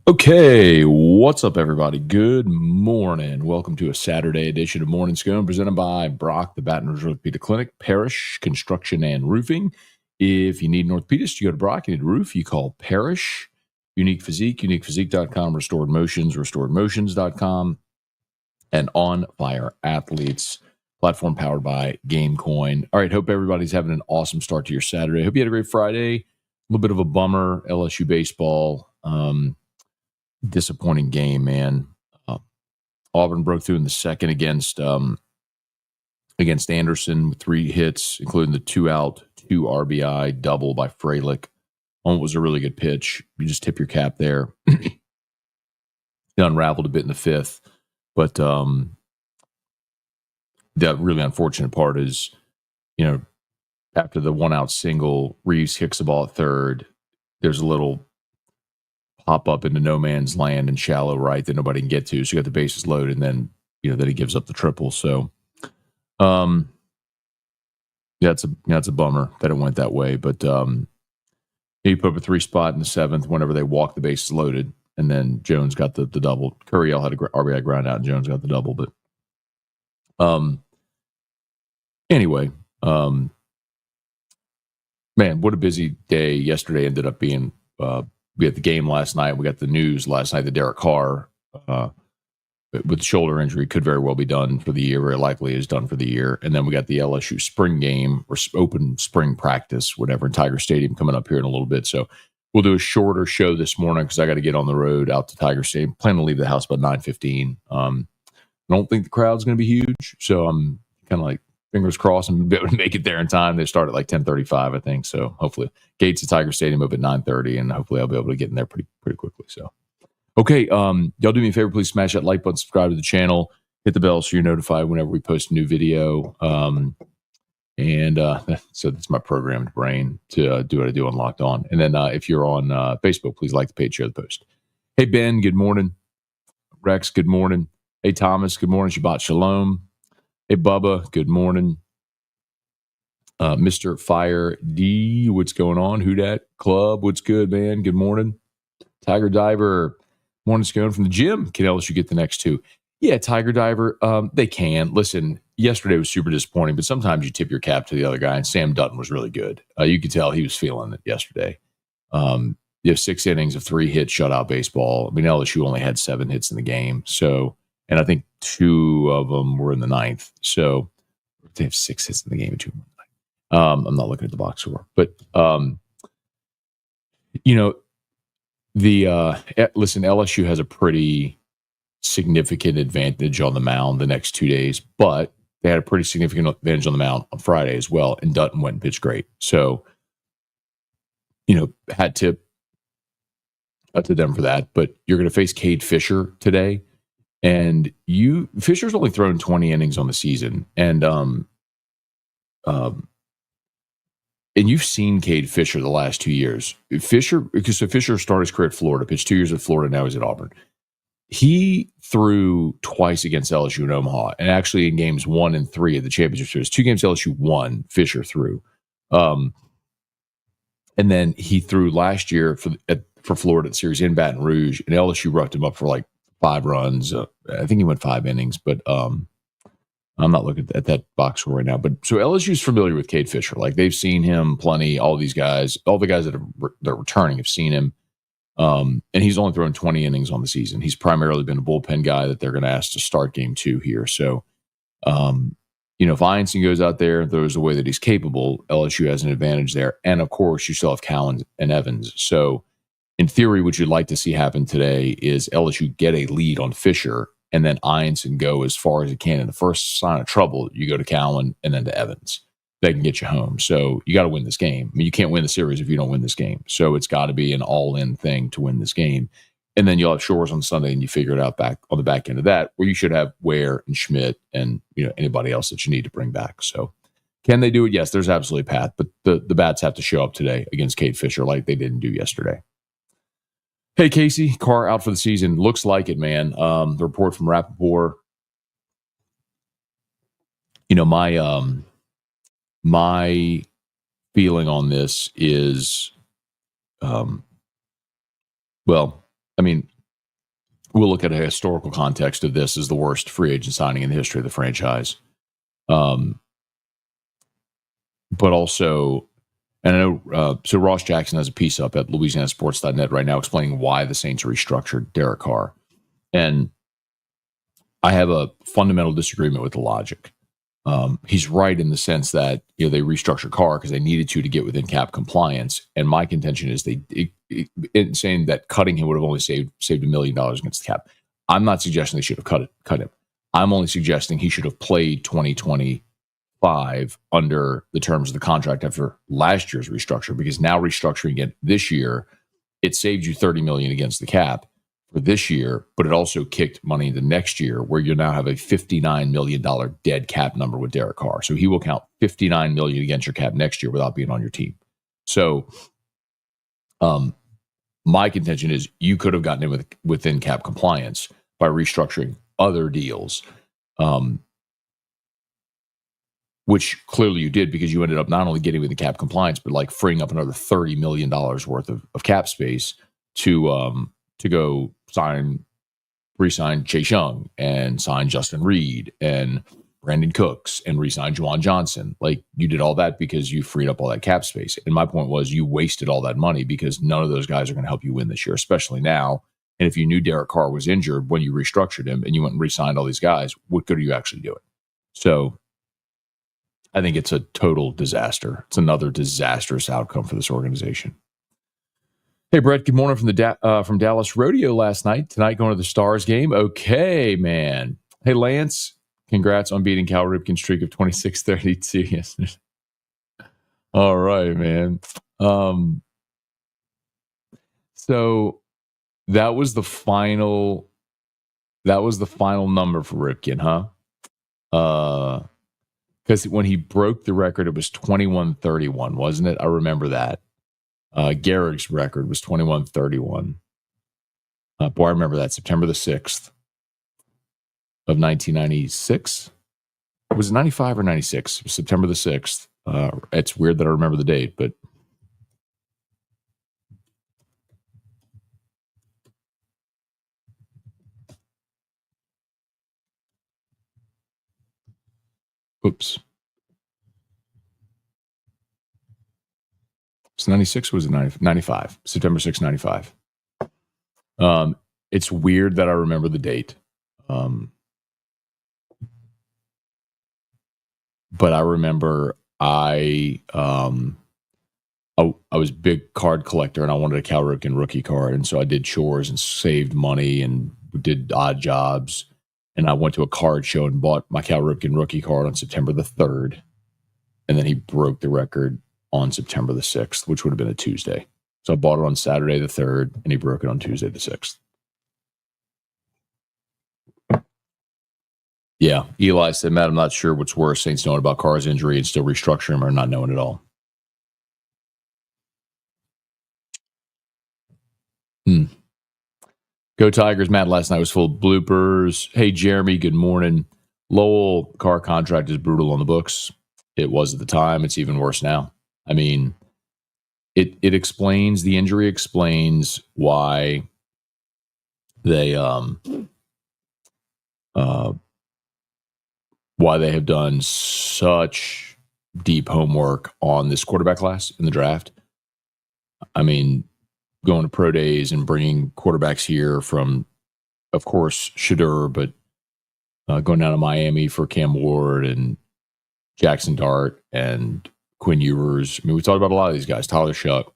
Okay, what's up, everybody? Good morning. Welcome to a Saturday edition of Morning Scone, presented by Brock, the Baton Rouge Orthopedic Clinic, Parrish Construction and Roofing. If you need an orthopedist, you go to Brock. You need a roof, you call Parrish. Unique Physique, uniquephysique.com, Restored Motions, restoredmotions.com, and On Fire Athletes, platform powered by Gamecoin. All right, hope everybody's having an awesome start to your Saturday. Hope you had a great Friday. A little bit of a bummer, LSU baseball. Disappointing game, man. Auburn broke through in the second against Anderson with 3 hits, including the 2-out, 2 RBI double by Fralick. One was a really good pitch. You just tip your cap there. It unraveled a bit in the 5th, but the really unfortunate part is, after the 1-out single, Reeves kicks the ball at third. There's a little pop up into no man's land and shallow right that nobody can get to. So you got the bases loaded, and then then he gives up the triple. So, it's a bummer that it went that way. But he put up a 3 spot in the 7th whenever they walked the bases loaded, and then Jones got the double. Curriel had a RBI ground out, and Jones got the double. But anyway, man, what a busy day yesterday ended up being. We had the game last night. We got the news last night that Derek Carr, with shoulder injury, could very well be done for the year. Very likely is done for the year. And then we got the LSU spring game or open spring practice, whatever, in Tiger Stadium coming up here in a little bit. So we'll do a shorter show this morning because I got to get on the road out to Tiger Stadium. Plan to leave the house about 9:15. I don't think the crowd's going to be huge, so I'm kind of like fingers crossed and be able to make it there in time. They start at like 10:35, I think. So hopefully gates at Tiger Stadium up at 9:30, and hopefully I'll be able to get in there pretty quickly. So, okay, y'all do me a favor, please smash that like button, subscribe to the channel, hit the bell so you're notified whenever we post a new video. So that's my programmed brain to do what I do on Locked On. And then if you're on Facebook, please like the page, share the post. Hey Ben, good morning. Rex, good morning. Hey Thomas, good morning. Shabbat Shalom. Hey, Bubba, good morning. Mr. Fire D, what's going on? Who dat? Club, what's good, man? Good morning. Tiger Diver, morning Scone from the gym. Can LSU get the next 2? Yeah, Tiger Diver, they can. Listen, yesterday was super disappointing, but sometimes you tip your cap to the other guy, and Sam Dutton was really good. You could tell he was feeling it yesterday. You have 6 innings of 3 hits, shutout baseball. I mean, LSU only had 7 hits in the game, so... And I think 2 of them were in the 9th. So they have 6 hits in the game and 2 in the 9th. I'm not looking at the box score. But, listen, LSU has a pretty significant advantage on the mound the next 2 days. But they had a pretty significant advantage on the mound on Friday as well. And Dutton went and pitched great. So, hat tip to them for that. But you're going to face Cade Fisher today. And Fisher's only thrown 20 innings on the season, and you've seen Cade Fisher the last 2 years. Fisher started his career at Florida, pitched 2 years at Florida, now he's at Auburn. He threw twice against LSU in Omaha, and actually in games 1 and 3 of the championship series, 2 games LSU won, Fisher threw. And then he threw last year for Florida at series in Baton Rouge, and LSU roughed him up for like 5 runs. I think he went 5 innings, but I'm not looking at that box score right now. But so LSU's familiar with Cade Fisher. Like they've seen him plenty. All the guys that are returning have seen him. And he's only thrown 20 innings on the season. He's primarily been a bullpen guy that they're going to ask to start game 2 here. So, if Einstein goes out there and throws the way that he's capable, LSU has an advantage there. And of course, you still have Cowan and Evans. So, in theory, what you'd like to see happen today is LSU get a lead on Fisher, and then Einstein go as far as he can. In the first sign of trouble, you go to Cowan and then to Evans. They can get you home. So you got to win this game. I mean, you can't win the series if you don't win this game. So it's got to be an all-in thing to win this game. And then you'll have Shores on Sunday, and you figure it out back on the back end of that, where you should have Ware and Schmidt and anybody else that you need to bring back. So can they do it? Yes, there's absolutely a path, but the bats have to show up today against Cade Fisher like they didn't do yesterday. Hey, Casey, Carr out for the season. Looks like it, man. The report from Rappaport. My feeling on this is Well, I mean, we'll look at a historical context of this as the worst free agent signing in the history of the franchise. But also, and I know, so Ross Jackson has a piece up at LouisianaSports.net right now explaining why the Saints restructured Derek Carr. And I have a fundamental disagreement with the logic. He's right in the sense that they restructured Carr because they needed to get within cap compliance. And my contention is saying that cutting him would have only saved $1 million against the cap. I'm not suggesting they should have cut him. I'm only suggesting he should have played 2025 under the terms of the contract after last year's restructure, because now restructuring it this year, it saved you $30 million against the cap for this year, but it also kicked money into next year where you now have a $59 million dead cap number with Derek Carr. So he will count $59 million against your cap next year without being on your team. So my contention is you could have gotten him within cap compliance by restructuring other deals, which clearly you did, because you ended up not only getting within cap compliance, but like freeing up another $30 million worth of cap space to go re-sign Chase Young and sign Justin Reed and Brandon Cooks and re-sign Juwan Johnson. Like, you did all that because you freed up all that cap space. And my point was, you wasted all that money because none of those guys are going to help you win this year, especially now. And if you knew Derek Carr was injured when you restructured him and you went and re-signed all these guys, what good are you actually doing? So I think it's a total disaster. It's another disastrous outcome for this organization. Hey, Brett, good morning from Dallas Rodeo last night. Tonight going to the Stars game. Okay, man. Hey, Lance, congrats on beating Cal Ripken's streak of 26-32 yesterday. All right, man. So that was the final number for Ripken, huh? Because when he broke the record, it was 21-31, wasn't it? I remember that. Gehrig's record was 21-31. Boy, I remember that. September the 6th of 1996. Was it 95 or 96? September the 6th. It's weird that I remember the date, but oops. It's 96, was it 95? September 6th, 95. It's weird that I remember the date. But I remember I was a big card collector and I wanted a Cal Ripken rookie card. And so I did chores and saved money and did odd jobs. And I went to a card show and bought my Cal Ripken rookie card on September the 3rd. And then he broke the record on September the 6th, which would have been a Tuesday. So I bought it on Saturday the 3rd, and he broke it on Tuesday the 6th. Yeah, Eli said, Matt, I'm not sure what's worse, Saints knowing about Carr's injury and still restructuring him, or not knowing at all. Go Tigers. Matt, last night was full of bloopers. Hey, Jeremy, good morning. Lowell, Carr contract is brutal on the books. It was at the time. It's even worse now. I mean, it explains, the injury explains why they have done such deep homework on this quarterback class in the draft. I mean, going to pro days and bringing quarterbacks here from, of course, Shedeur, but going down to Miami for Cam Ward and Jackson Dart and Quinn Ewers. I mean, we talked about a lot of these guys, Tyler Shuck,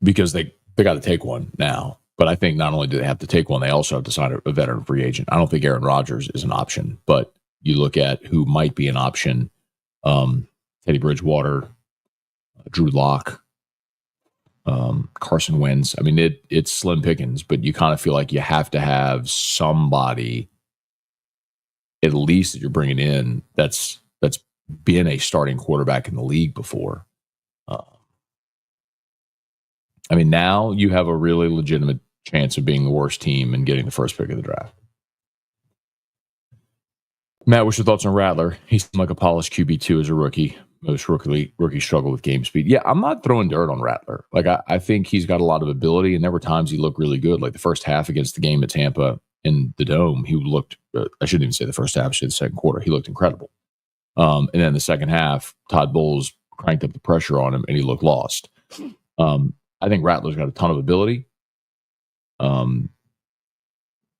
because they got to take one now. But I think not only do they have to take one, they also have to sign a veteran free agent. I don't think Aaron Rodgers is an option, but you look at who might be an option: Teddy Bridgewater, Drew Lock, Carson Wentz. I mean, it's slim pickings, but you kind of feel like you have to have somebody at least that you're bringing in that's been a starting quarterback in the league before. I mean, now you have a really legitimate chance of being the worst team and getting the first pick of the draft. Matt, what's your thoughts on Rattler? He seemed like a polished QB2 as a rookie. most rookies struggle with game speed. Yeah, I'm not throwing dirt on Rattler. Like, I think he's got a lot of ability, and there were times he looked really good. Like the first half against the game at Tampa in the Dome, he looked, I shouldn't even say the first half, I should say the second quarter. He looked incredible. And then the second half, Todd Bowles cranked up the pressure on him, and he looked lost. I think Rattler's got a ton of ability.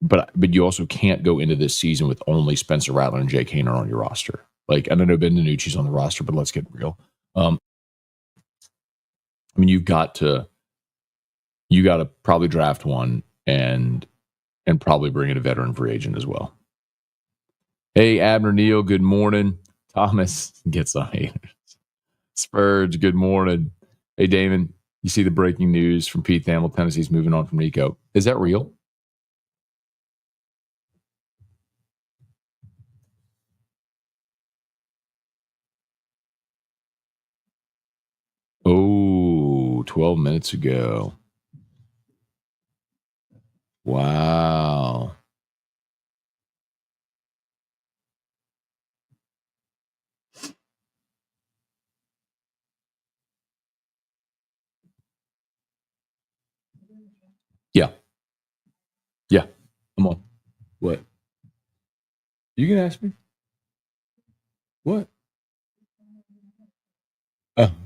But you also can't go into this season with only Spencer Rattler and Jake Haener on your roster. Like, I don't know Ben DiNucci's on the roster, but let's get real. I mean, you got to probably draft one and probably bring in a veteran free agent as well. Hey, Abner Neal, good morning. Thomas gets on haters. Spurge, good morning. Hey, Damon, you see the breaking news from Pete Thamel, Tennessee's moving on from Nico. Is that real? Oh, 12 minutes ago. Wow. Yeah. Yeah. Come on. What? You can ask me. What?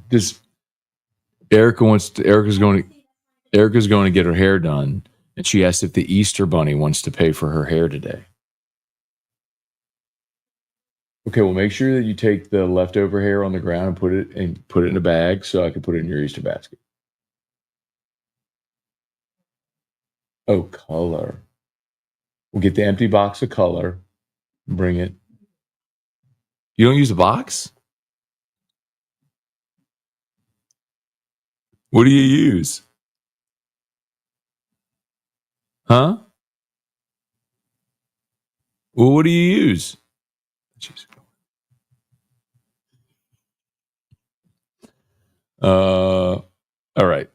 Just Erica's going to get her hair done, and she asked if the Easter Bunny wants to pay for her hair today. Okay, well, make sure that you take the leftover hair on the ground and put it in a bag so I can put it in your Easter basket. Oh, color. We'll get the empty box of color. Bring it. You don't use a box? What do you use? Huh? Well, what do you use? Jeez. All right.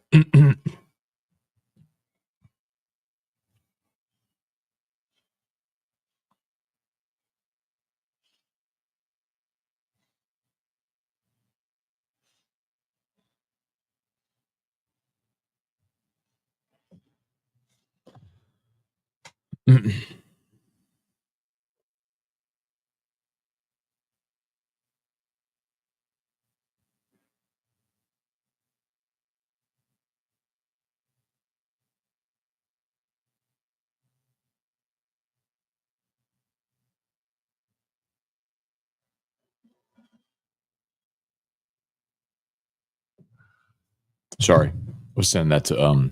Sorry. We'll send that to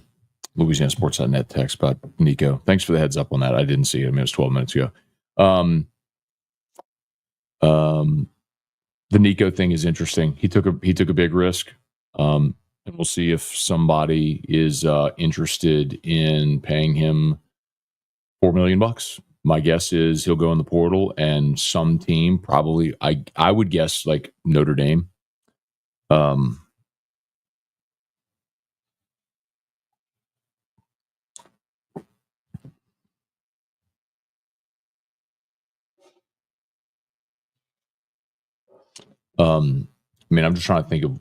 LouisianaSports.net text about Nico. Thanks for the heads up on that. I didn't see it. I mean, it was 12 minutes ago. The Nico thing is interesting. He took a big risk. And we'll see if somebody is interested in paying him $4 million. My guess is he'll go in the portal, and some team, probably, I would guess like Notre Dame. I mean, I'm just trying to think of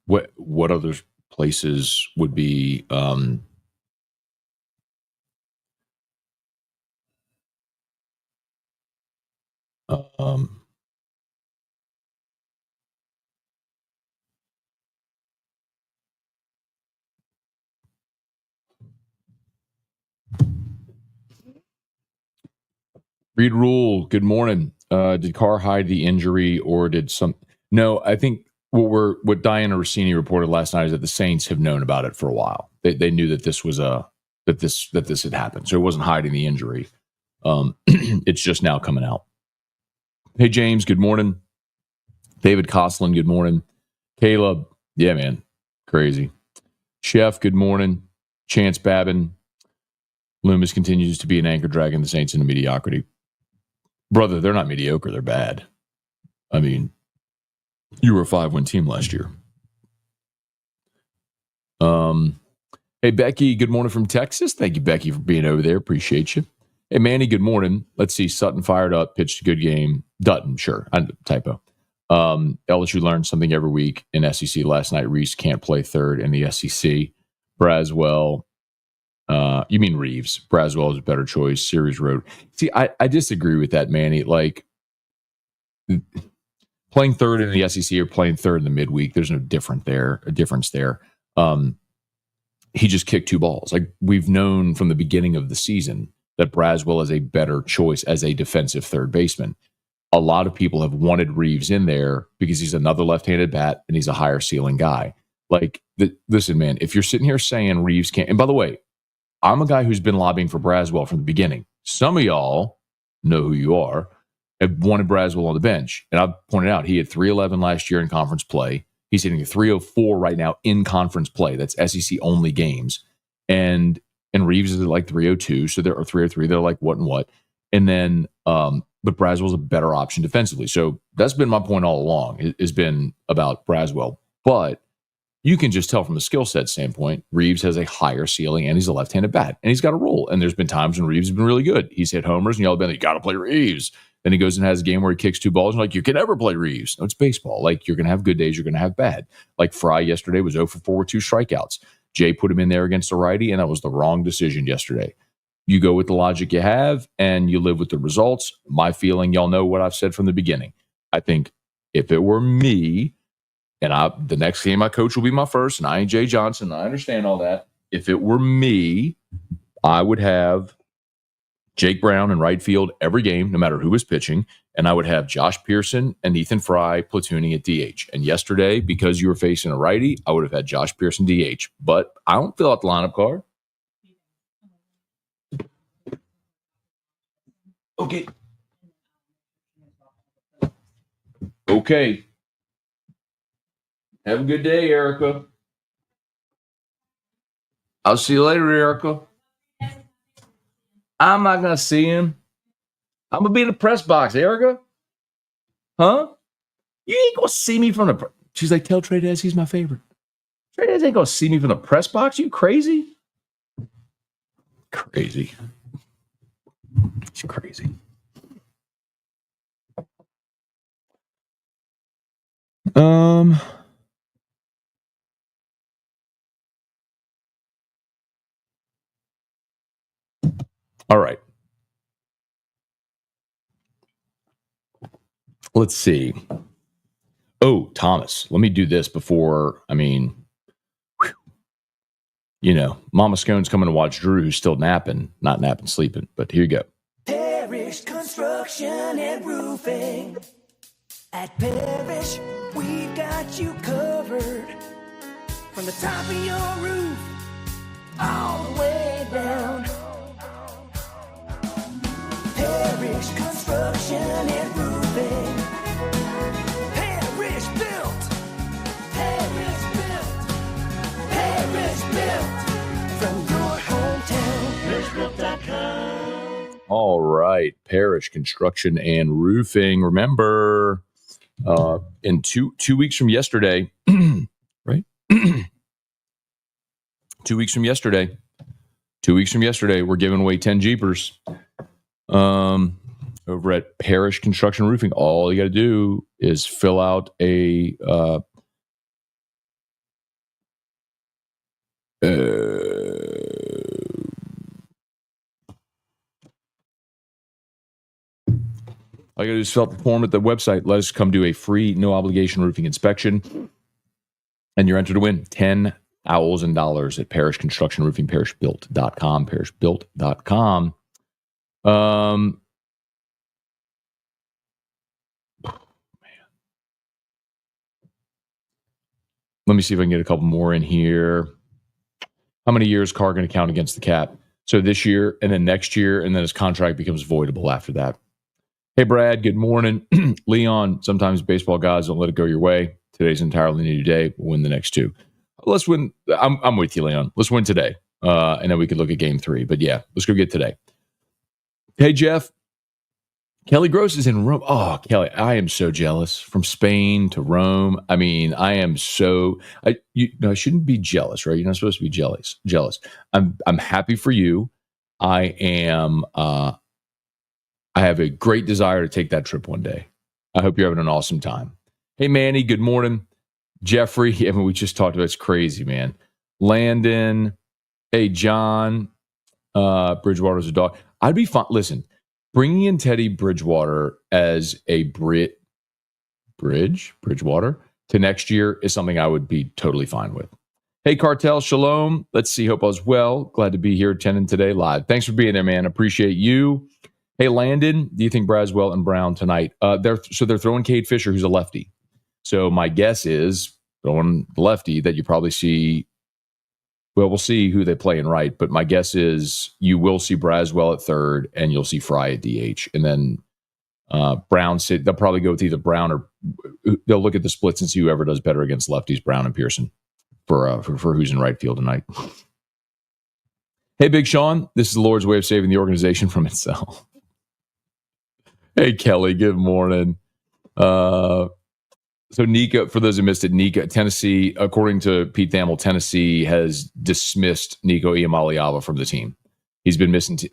what other places would be. Reed Rule, good morning. Did Carr hide the injury, or did some? No, I think what Diana Rossini reported last night is that the Saints have known about it for a while. They knew that this was that this had happened, so it wasn't hiding the injury. It's just now coming out. Hey James, good morning. David Coslin, good morning. Caleb, yeah man, crazy. Chef, good morning. Chance Babin, Loomis continues to be an anchor dragging the Saints into mediocrity. Brother, they're not mediocre. They're bad. I mean, you were a 5-win team last year. Hey, Becky, good morning from Texas. Thank you, Becky, for being over there. Appreciate you. Hey, Manny, good morning. Let's see. Sutton fired up, pitched a good game. Dutton, sure. Typo. LSU learns something every week in SEC. Last night, Reese can't play third in the SEC. Braswell, you mean Reeves. Braswell is a better choice. Series Road. See, I disagree with that, Manny. Like, playing third in the SEC or playing third in the midweek, there's no difference there. He just kicked 2 balls. Like, we've known from the beginning of the season that Braswell is a better choice as a defensive third baseman. A lot of people have wanted Reeves in there because he's another left-handed bat and he's a higher ceiling guy. Like, listen, man, if you're sitting here saying Reeves can't, and by the way, I'm a guy who's been lobbying for Braswell from the beginning. Some of y'all know who you are, have wanted Braswell on the bench. And I've pointed out he had 311 last year in conference play. He's hitting a 304 right now in conference play. That's SEC only games. And Reeves is at like 302. So there are 303. They're like what and what. And then, but Braswell's a better option defensively. So that's been my point all along. It has been about Braswell. But you can just tell from a skill set standpoint, Reeves has a higher ceiling and he's a left-handed bat and he's got a role. And there's been times when Reeves has been really good. He's hit homers and y'all have been like, you got to play Reeves. Then he goes and has a game where he kicks 2 balls and like, you can never play Reeves. No, it's baseball. Like, you're going to have good days. You're going to have bad. Like Fry yesterday was 0 for 4 with 2 strikeouts. Jay put him in there against the righty and that was the wrong decision yesterday. You go with the logic you have and you live with the results. My feeling, y'all know what I've said from the beginning. I think if it were me, and the next game I coach will be my first, and I ain't Jay Johnson. I understand all that. If it were me, I would have Jake Brown in right field every game, no matter who was pitching, and I would have Josh Pearson and Ethan Fry platooning at DH. And yesterday, because you were facing a righty, I would have had Josh Pearson DH. But I don't fill out the lineup card. Okay. Have a good day, Erica. I'll see you later, Erica. I'm not going to see him. I'm going to be in the press box, Erica. Huh? You ain't going to see me from the She's like, tell Trey Dez he's my favorite. Trey Dez ain't going to see me from the press box. You crazy? Crazy. She's crazy. All right. Let's see. Oh, Thomas, let me do this before, Mama Scone's coming to watch Drew, who's still napping, not napping, sleeping, but here you go. Parrish Construction and Roofing. At Parrish, we've got you covered. From the top of your roof, all the way down. Parrish Construction and Roofing. Parrish built. Parrish built. Parrish built. From your hometown. ParrishBuilt.com. All right. Parrish Construction and Roofing. Remember, in two weeks from yesterday, right? 2 weeks from yesterday, we're giving away 10 Jeepers. Over at Parrish Construction Roofing. All you got to do is fill out a all you got to do is fill out the form at the website. Let us come do a free, no obligation roofing inspection, and you're entered to win $10,000 at Parrish Construction Roofing. ParrishBuilt.com. ParrishBuilt.com. Let me see if I can get a couple more in here. How many years Carr going to count against the cap? So this year and then next year, and then his contract becomes voidable after that. Hey, Brad, good morning. Leon, sometimes baseball gods don't let it go your way. Today's entirely new day. We'll win the next 2. Let's win. I'm with you, Leon. Let's win today. And then we could look at game 3. But yeah, let's go get today. Hey, Jeff. Kelly Gross is in Rome. Oh, Kelly, I am so jealous. From Spain to Rome. I mean, I am so. I shouldn't be jealous, right? You're not supposed to be jealous. I'm happy for you. I am. I have a great desire to take that trip one day. I hope you're having an awesome time. Hey, Manny, good morning. Jeffrey, I mean, we just talked about it's crazy, man. Landon, hey, John, Bridgewater's a dog. I'd be fine. Listen, bringing in Teddy Bridgewater as a Bridgewater to next year is something I would be totally fine with. Hey, Cartel, shalom. Let's see. Hope all's well. Glad to be here attending today live. Thanks for being there, man. Appreciate you. Hey, Landon, do you think Braswell and Brown tonight? They're throwing Cade Fisher, who's a lefty. So my guess is throwing the lefty that you probably see. Well, we'll see who they play in right, but my guess is you will see Braswell at third and you'll see Fry at DH. And then Brown, they'll probably go with either Brown or they'll look at the splits and see whoever does better against lefties, Brown and Pearson, for who's in right field tonight. Hey, Big Sean, this is the Lord's way of saving the organization from itself. Hey, Kelly, good morning. So Nico, for those who missed it, Tennessee, according to Pete Thamel, Tennessee has dismissed Nico Iamaleava from the team. He's been missing. He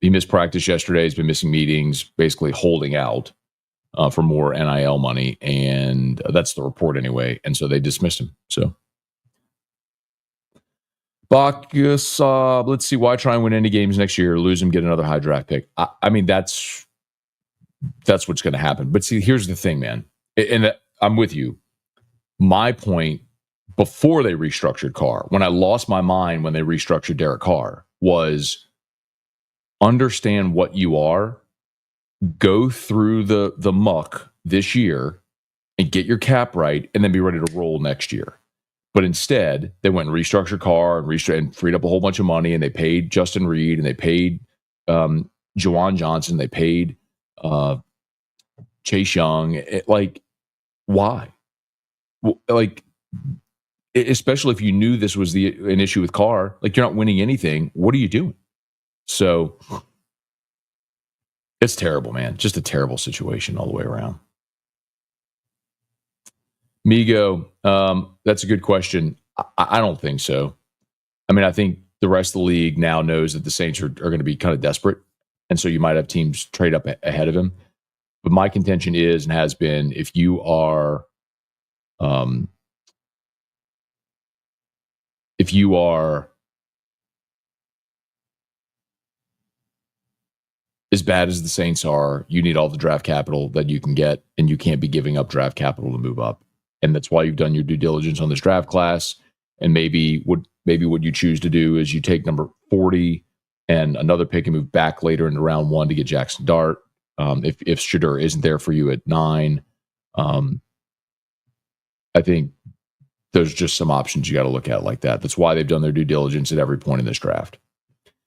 missed practice yesterday. He's been missing meetings, basically holding out for more NIL money, and that's the report anyway. And so they dismissed him. So Bacchus, let's see. Why try and win any games next year? Lose him, get another high draft pick. I mean, that's what's going to happen. But see, here's the thing, man. And I'm with you. My point before they restructured Carr, when I lost my mind when they restructured Derek Carr, was understand what you are, go through the muck this year and get your cap right, and then be ready to roll next year. But instead, they went and restructured Carr and freed up a whole bunch of money, and they paid Justin Reed, and they paid Juwan Johnson, they paid Chase Young. Why? Especially if you knew this was an issue with Carr, you're not winning anything. What are you doing? So it's terrible, man. Just a terrible situation all the way around. Migo, that's a good question. I don't think so. I mean, I think the rest of the league now knows that the Saints are going to be kind of desperate. And so you might have teams trade up ahead of him. But my contention is and has been, if you are as bad as the Saints are, you need all the draft capital that you can get, and you can't be giving up draft capital to move up. And that's why you've done your due diligence on this draft class. And maybe what you choose to do is you take number 40 and another pick and move back later into round 1 to get Jackson Dart. If Shedeur isn't there for you at 9, I think there's just some options you got to look at like that. That's why they've done their due diligence at every point in this draft.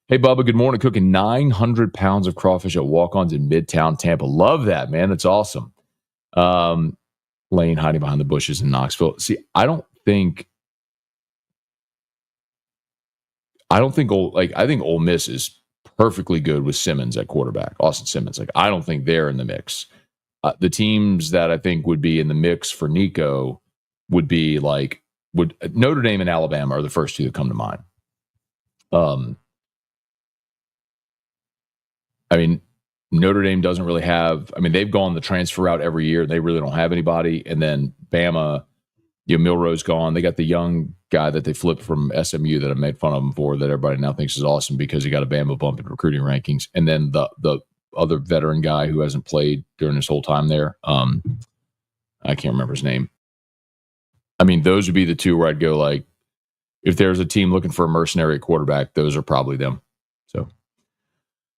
Hey, Bubba, good morning. Cooking 900 pounds of crawfish at walk-ons in Midtown Tampa. Love that, man. That's awesome. Lane hiding behind the bushes in Knoxville. See, I think Ole Miss is perfectly good with Simmons at quarterback, Austin Simmons. I don't think they're in the mix. The teams that I think would be in the mix for Nico would be Notre Dame and Alabama are the first two that come to mind. I mean, Notre Dame doesn't really have. I mean, they've gone the transfer route every year. They really don't have anybody. And then Bama, Milroe's gone. They got the young guy that they flipped from SMU that I made fun of him for, that everybody now thinks is awesome because he got a Bama bump in recruiting rankings. And then the other veteran guy who hasn't played during this whole time there, I can't remember his name. I mean, those would be the two where I'd go if there's a team looking for a mercenary quarterback, those are probably them. So,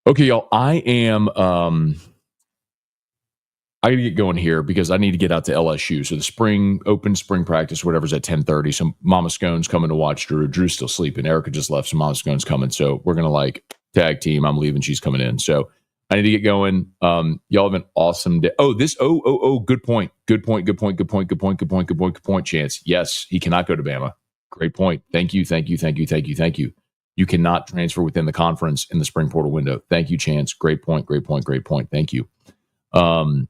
okay, y'all, I got to get going here because I need to get out to LSU. So the open spring practice, whatever's at 10:30. So Mama Scone's coming to watch Drew. Drew's still sleeping. Erica just left, so Mama Scone's coming. So we're going to tag team. I'm leaving. She's coming in. So I need to get going. Y'all have an awesome day. Oh, good point. Good point, Chance. Yes, he cannot go to Bama. Great point. Thank you. You cannot transfer within the conference in the spring portal window. Thank you, Chance. Great point. Thank you. All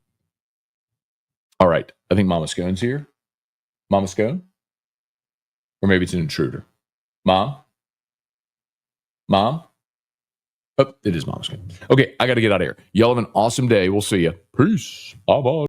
right. I think Mama Scone's here. Mama Scone? Or maybe it's an intruder. Mom? Oh, it is Mama Scone. Okay, I got to get out of here. Y'all have an awesome day. We'll see you. Peace. Bye bye.